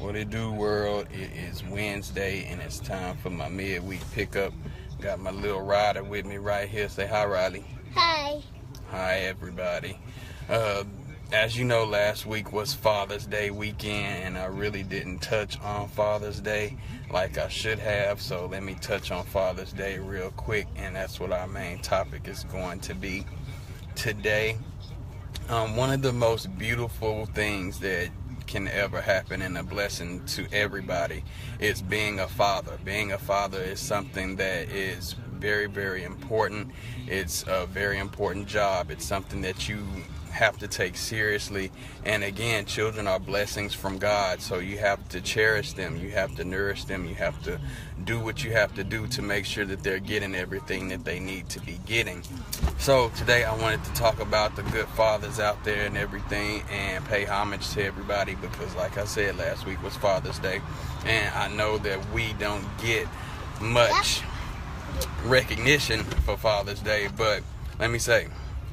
What it do, world? It is Wednesday and it's time for my midweek pickup. Got my little rider with me right here. Say hi, Riley. Hi. Hi, everybody. As you know, last week was Father's Day weekend, and I really didn't touch on Father's Day like I should have. So let me touch on Father's Day real quick, and that's what our main topic is going to be today. One of the most beautiful things that can ever happen and a blessing to everybody is being a father. Being a father is something that is very, very important. It's a very important job. It's something that you have to take seriously. And again, children are blessings from God, so you have to cherish them, you have to nourish them, you have to do what you have to do to make sure that they're getting everything that they need to be getting. So today I wanted to talk about the good fathers out there and everything, and pay homage to everybody, because like I said, last week was Father's Day, and I know that we don't get much recognition for Father's Day, but let me say,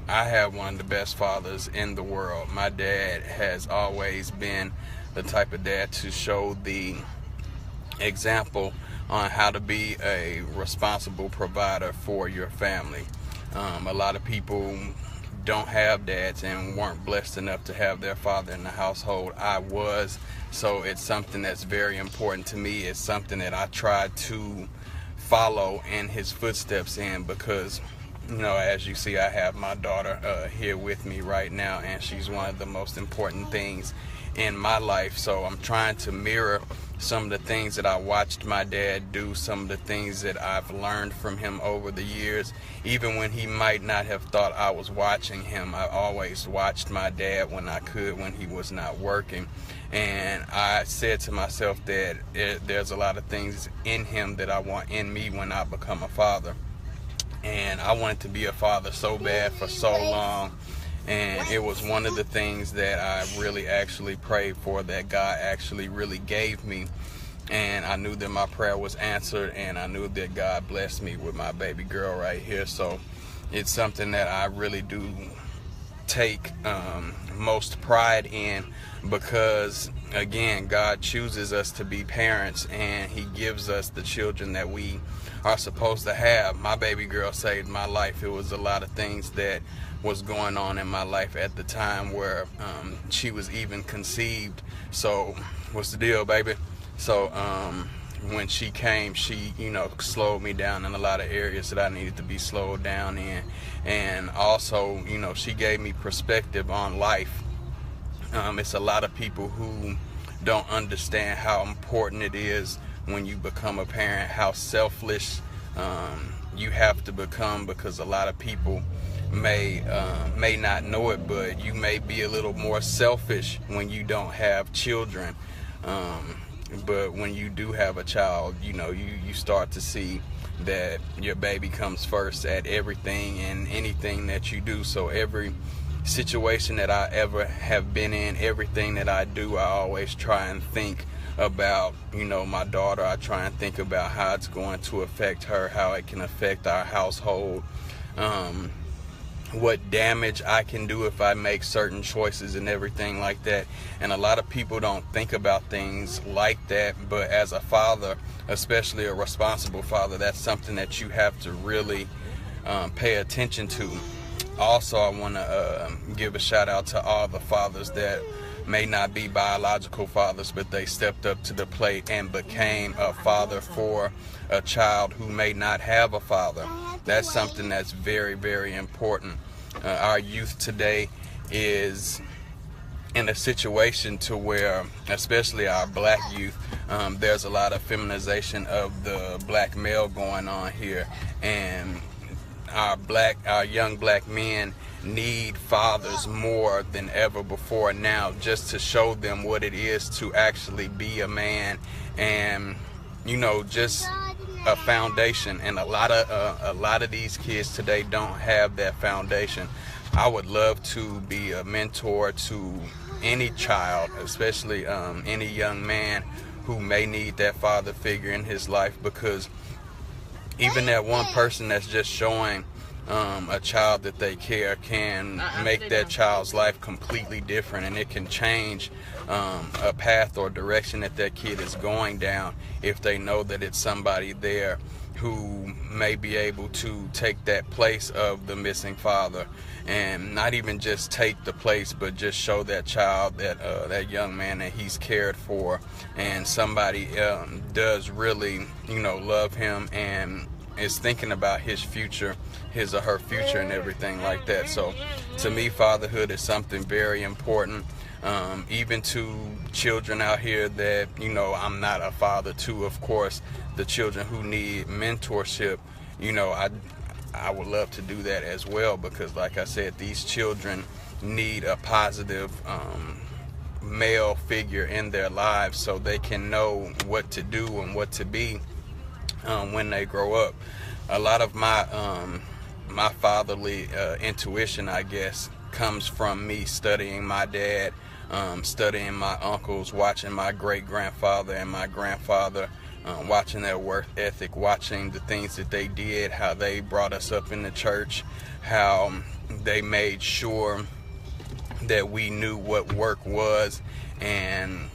I have one of the best fathers in the world. My dad has always been the type of dad to show the example on how to be a responsible provider for your family. A lot of people don't have dads and weren't blessed enough to have their father in the household. I was, so it's something that's very important to me. It's something that I try to follow in his footsteps in, because as you see, I have my daughter here with me right now, and she's one of the most important things in my life. So I'm trying to mirror some of the things that I watched my dad do, some of the things that I've learned from him over the years. Even when he might not have thought I was watching him, I always watched my dad when I could, when he was not working. And I said to myself that there's a lot of things in him that I want in me when I become a father. And I wanted to be a father so bad for so long, and it was one of the things that I really actually prayed for, that God actually really gave me. And I knew that my prayer was answered, and I knew that God blessed me with my baby girl right here. So it's something that I really do take most pride in, because again, God chooses us to be parents, and he gives us the children that we are supposed to have. My baby girl saved my life. It was a lot of things that was going on in my life at the time where she was even conceived. So what's the deal, baby? So when she came, she slowed me down in a lot of areas that I needed to be slowed down in. And also, she gave me perspective on life. It's a lot of people who don't understand how important it is when you become a parent, how selfless you have to become, because a lot of people may not know it, but you may be a little more selfish when you don't have children. But when you do have a child, you start to see that your baby comes first at everything and anything that you do. So every situation that I ever have been in, everything that I do, I always try and think about my daughter. I try and think about how it's going to affect her, how it can affect our household, what damage I can do if I make certain choices and everything like that. And a lot of people don't think about things like that, but as a father, especially a responsible father, that's something that you have to really pay attention to. Also, I want to give a shout out to all the fathers that may not be biological fathers, but they stepped up to the plate and became a father for a child who may not have a father. That's something that's very, very important. Our youth today is in a situation to where, especially our black youth, there's a lot of feminization of the black male going on here, and our young black men need fathers more than ever before now, just to show them what it is to actually be a man, and just a foundation. And a lot of these kids today don't have that foundation. I would love to be a mentor to any child, especially any young man who may need that father figure in his life, because even that one person that's just showing a child that they care can make that child's life completely different, and it can change a path or direction that that kid is going down if they know that it's somebody there who may be able to take that place of the missing father, and not even just take the place, but just show that child, that young man, that he's cared for, and somebody does really, love him and is thinking about his future, his or her future, and everything like that. So to me, fatherhood is something very important. Even to children out here that, I'm not a father to, of course, the children who need mentorship, I would love to do that as well, because like I said, these children need a positive male figure in their lives so they can know what to do and what to be when they grow up. A lot of my fatherly intuition, I guess, comes from me studying my dad, studying my uncles, watching my great-grandfather and my grandfather, watching their work ethic, watching the things that they did, how they brought us up in the church, how they made sure that we knew what work was, and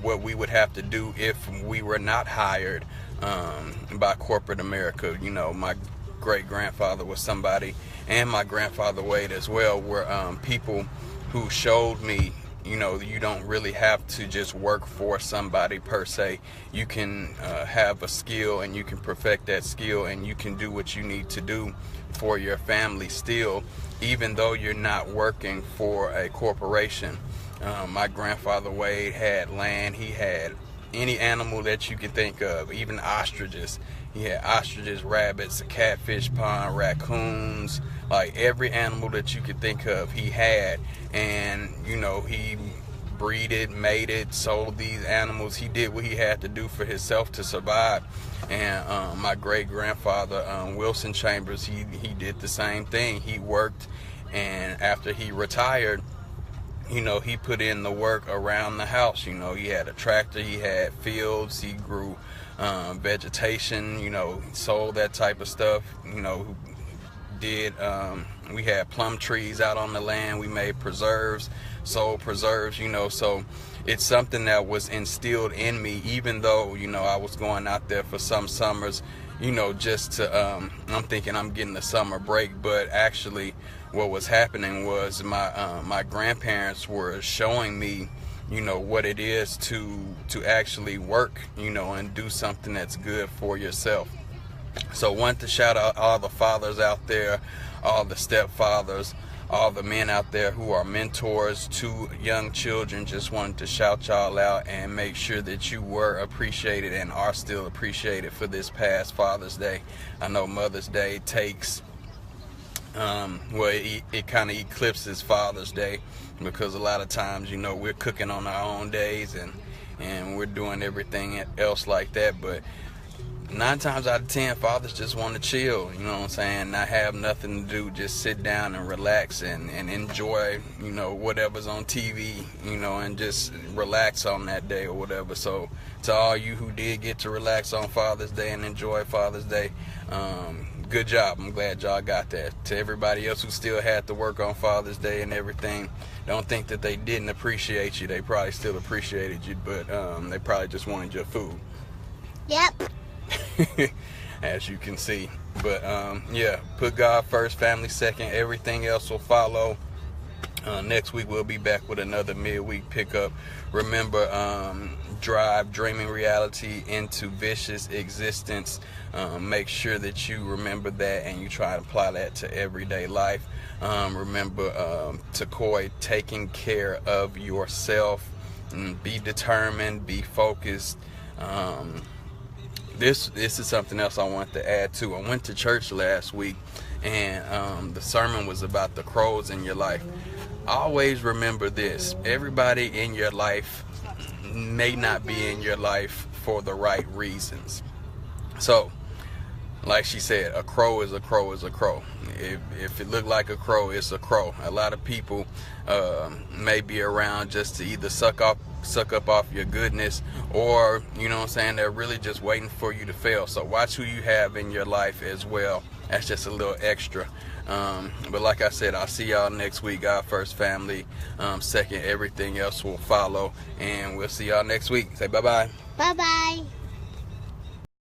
what we would have to do if we were not hired by corporate America. My great-grandfather was somebody, and my grandfather Wade as well, were people who showed me, you don't really have to just work for somebody per se. You can have a skill, and you can perfect that skill, and you can do what you need to do for your family still, even though you're not working for a corporation. My grandfather Wade had land. He had any animal that you can think of, even ostriches. He had ostriches, rabbits, a catfish pond, raccoons, like every animal that you could think of he had. And he breeded, mated, sold these animals. He did what he had to do for himself to survive. And my great grandfather Wilson Chambers, he did the same thing. He worked, and after he retired, he put in the work around the house. He had a tractor, he had fields, he grew vegetation, sold that type of stuff. We had plum trees out on the land. We made preserves, sold preserves, so it's something that was instilled in me, even though, I was going out there for some summers, just to, I'm thinking I'm getting a summer break, but actually what was happening was my grandparents were showing me, what it is to actually work, and do something that's good for yourself. So I want to shout out all the fathers out there, all the stepfathers, all the men out there who are mentors to young children. Just wanted to shout y'all out and make sure that you were appreciated and are still appreciated for this past Father's Day. I know Mother's Day takes, it kind of eclipses Father's Day, because a lot of times, we're cooking on our own days and we're doing everything else like that. But 9 times out of 10, fathers just want to chill, not have nothing to do, just sit down and relax and enjoy, whatever's on TV, and just relax on that day or whatever. So to all you who did get to relax on Father's Day and enjoy Father's Day, good job. I'm glad y'all got that. To everybody else who still had to work on Father's Day and everything, don't think that they didn't appreciate you. They probably still appreciated you, but they probably just wanted your food. Yep. As you can see. But yeah, put God first, family second, everything else will follow. Next week we'll be back with another midweek pickup. Remember, drive dreaming reality into vicious existence. Make sure that you remember that and you try to apply that to everyday life. Remember, Takoi, taking care of yourself. Be determined, be focused. This is something else I want to add to. I went to church last week, and the sermon was about the crows in your life. Always remember this: everybody in your life may not be in your life for the right reasons. So, like she said, a crow is a crow is a crow. If it looked like a crow, it's a crow. A lot of people may be around just to either suck up off your goodness, or they're really just waiting for you to fail. So watch who you have in your life as well. That's just a little extra. But like I said, I'll see y'all next week. God first, family second, everything else will follow. And we'll see y'all next week. Say bye-bye. Bye-bye.